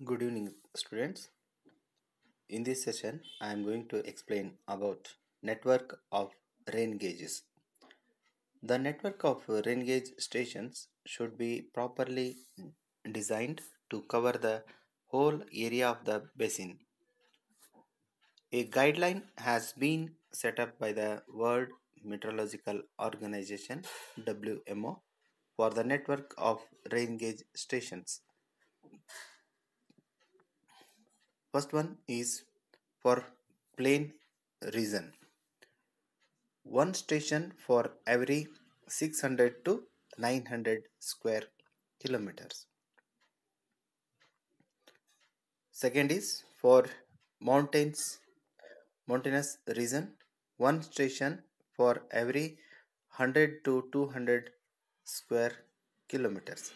Good evening, students. In this session, I am going to explain about network of rain gauges. The network of rain gauge stations should be properly designed to cover the whole area of the basin. A guideline has been set up by the World Meteorological Organization (WMO) for the network of rain gauge stations. First one is for plain region. One station for every 600 to 900 square kilometers. Second is for mountainous region. One station for every 100 to 200 square kilometers.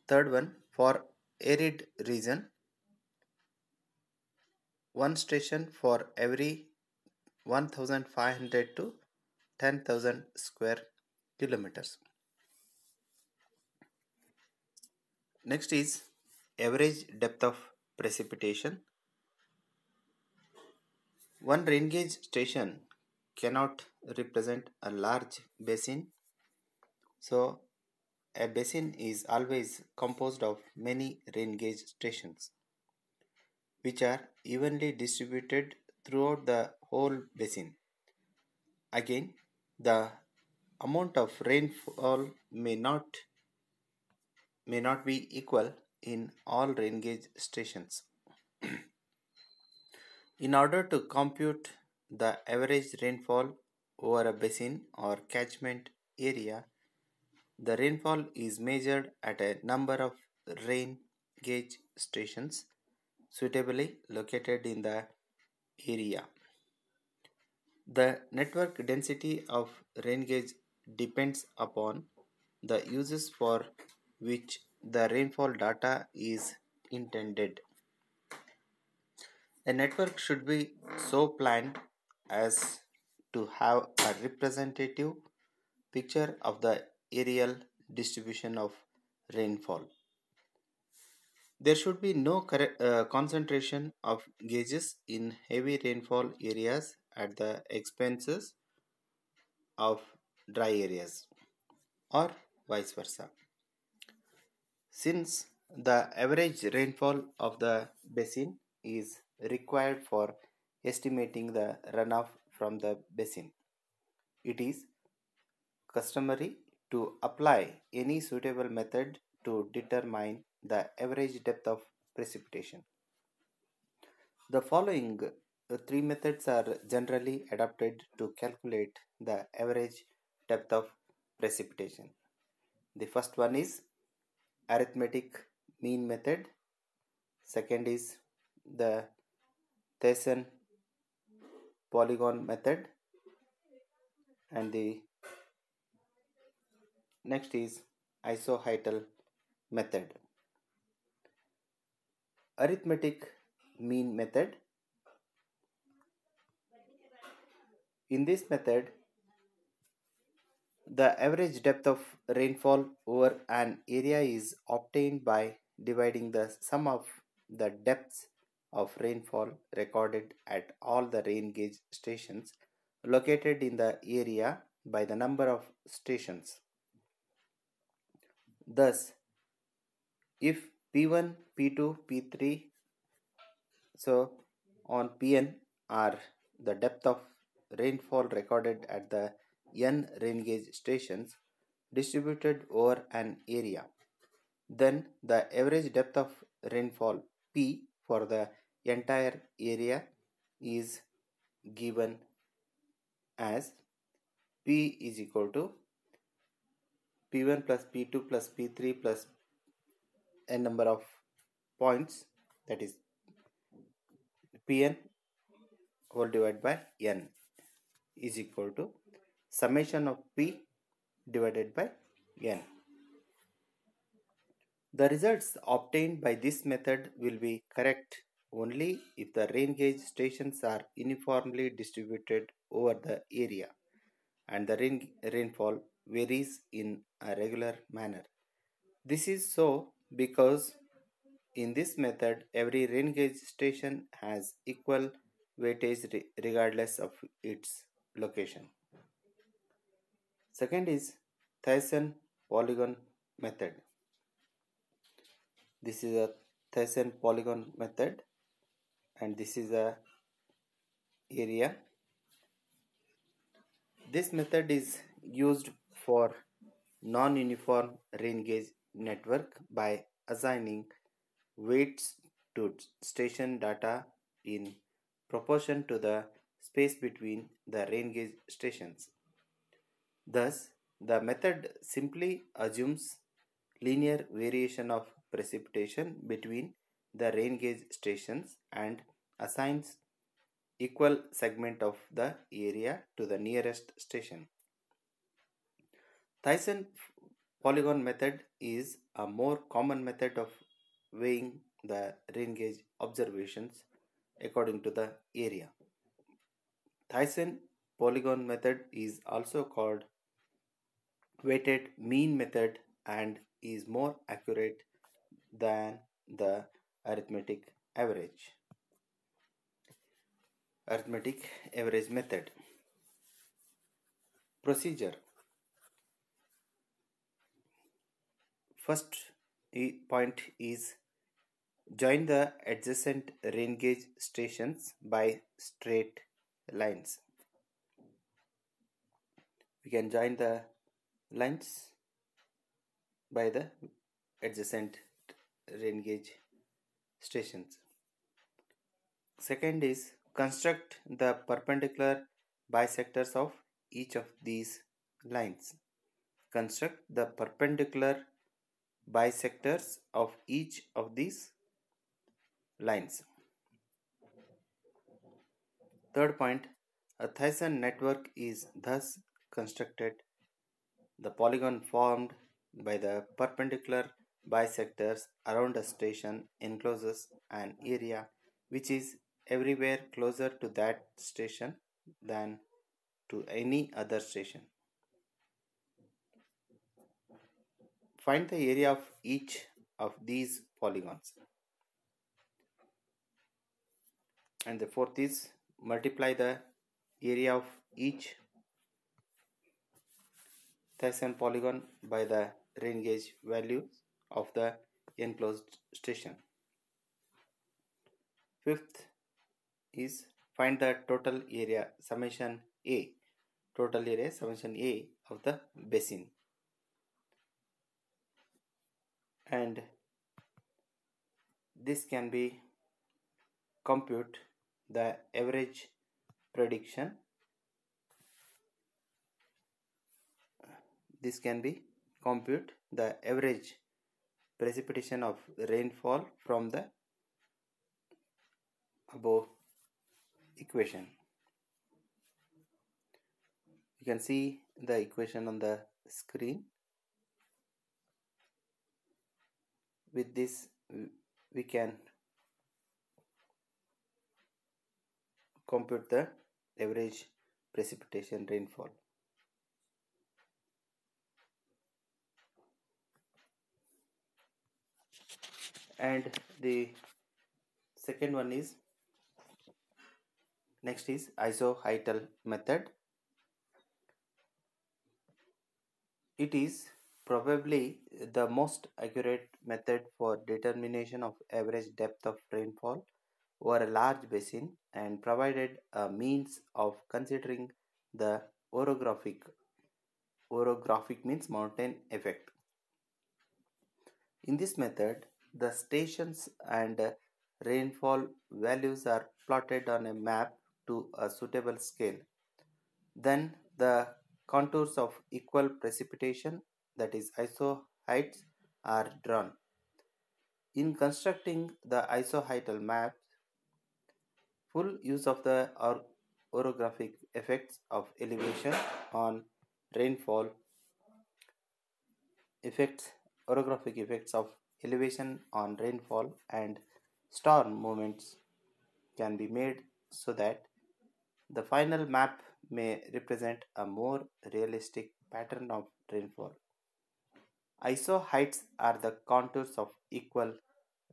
Third one for arid region. One station for every 1500 to 10,000 square kilometers. Next is average depth of precipitation. One rain gauge station cannot represent a large basin, so a basin is always composed of many rain gauge stations which are evenly distributed throughout the whole basin. Again, the amount of rainfall may not be equal in all rain gauge stations. In order to compute the average rainfall over a basin or catchment area, the rainfall is measured at a number of rain gauge stations suitably located in the area. The network density of rain gauge depends upon the uses for which the rainfall data is intended. A network should be so planned as to have a representative picture of the areal distribution of rainfall. There should be no concentration of gauges in heavy rainfall areas at the expenses of dry areas, or vice versa. Since the average rainfall of the basin is required for estimating the runoff from the basin, it is customary to apply any suitable method to determine the average depth of precipitation. The following three methods are generally adopted to calculate the average depth of precipitation. The first one is arithmetic mean method. Second is the Thiessen polygon method, and the next is isohytal method. Arithmetic mean method. In this method, the average depth of rainfall over an area is obtained by dividing the sum of the depths of rainfall recorded at all the rain gauge stations located in the area by the number of stations. Thus, if P1, P2, P3, so on Pn are the depth of rainfall recorded at the n rain gauge stations distributed over an area, then the average depth of rainfall P for the entire area is given as P is equal to P1 plus P2 plus P3 plus n number of points, that is Pn whole divided by n is equal to summation of P divided by n. The results obtained by this method will be correct only if the rain gauge stations are uniformly distributed over the area and the rainfall varies in a regular manner. This is so because In this method, every rain gauge station has equal weightage regardless of its location. Second is Thyssen polygon method. This is a Thyssen polygon method, and this is a area. This method is used for non-uniform rain gauge network by assigning weights to station data in proportion to the space between the rain gauge stations. Thus, the method simply assumes linear variation of precipitation between the rain gauge stations and assigns equal segment of the area to the nearest station. Thyssen polygon method is a more common method of weighing the rain gauge observations according to the area. Thyssen polygon method is also called weighted mean method and is more accurate than the arithmetic average. Arithmetic average method. Procedure. First point is join the adjacent rain gauge stations by straight lines. We can join the lines by the adjacent rain gauge stations. Second is construct the perpendicular bisectors of each of these lines. Construct the perpendicular bisectors of each of these lines. Third point, a Thyssen network is thus constructed. The polygon formed by the perpendicular bisectors around a station encloses an area which is everywhere closer to that station than to any other station. Find the area of each of these polygons. And the fourth is multiply the area of each Thyssen polygon by the rain gauge value of the enclosed station. Fifth is find the total area summation A of the basin, and this can be compute the average prediction. This can be compute the average precipitation of rainfall from the above equation. You can see the equation on the screen. With this we can compute the average precipitation rainfall. And the second one is next is isoheital method. It is probably the most accurate method for determination of average depth of rainfall over a large basin and provided a means of considering the orographic means mountain effect. In this method, the stations and rainfall values are plotted on a map to a suitable scale. Then the contours of equal precipitation, that is isoheights, are drawn. In constructing the isoheightal map, full use of the orographic effects of elevation on rainfall orographic effects of elevation on rainfall and storm movements can be made so that the final map may represent a more realistic pattern of rainfall. Isoheights are the contours of equal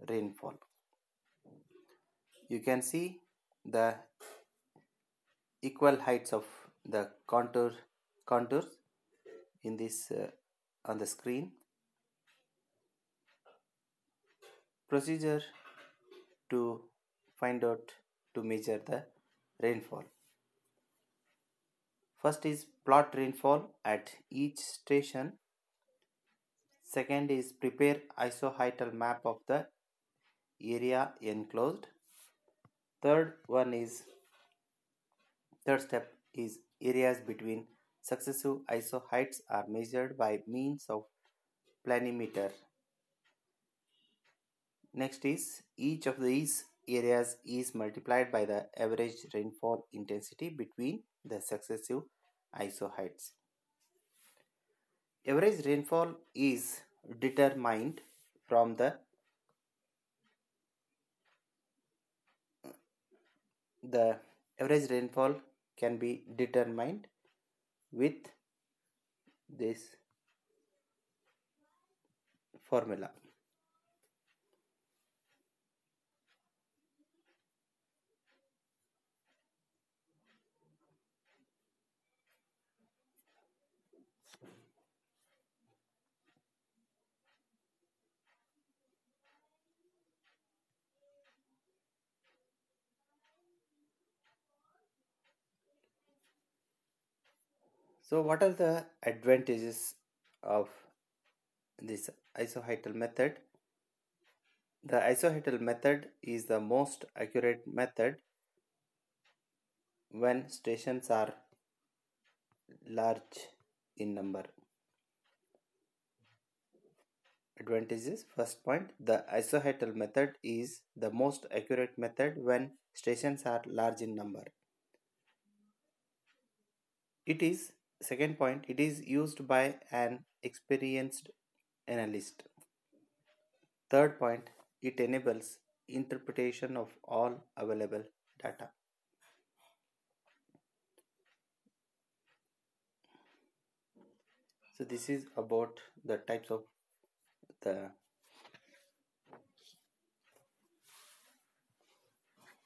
rainfall. You can see the equal heights of the contours in this on the screen. Procedure to find out to measure the rainfall. First is plot rainfall at each station. Second is prepare isoheightal map of the area enclosed. Third step is areas between successive isoheights are measured by means of planimeter. Next is each of these areas is multiplied by the average rainfall intensity between the successive isoheights. Average rainfall is determined from the average rainfall can be determined with this formula. So what are the advantages of this isoheightal method? The isoheightal method is the most accurate method when stations are large in number. Advantages. First point, the isoheightal method is the most accurate method when stations are large in number. It is, second point, it is used by an experienced analyst. Third point, it enables interpretation of all available data. So this is about the types of the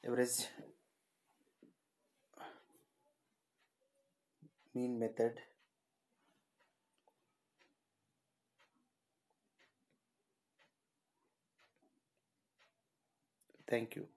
average mean method. Thank you.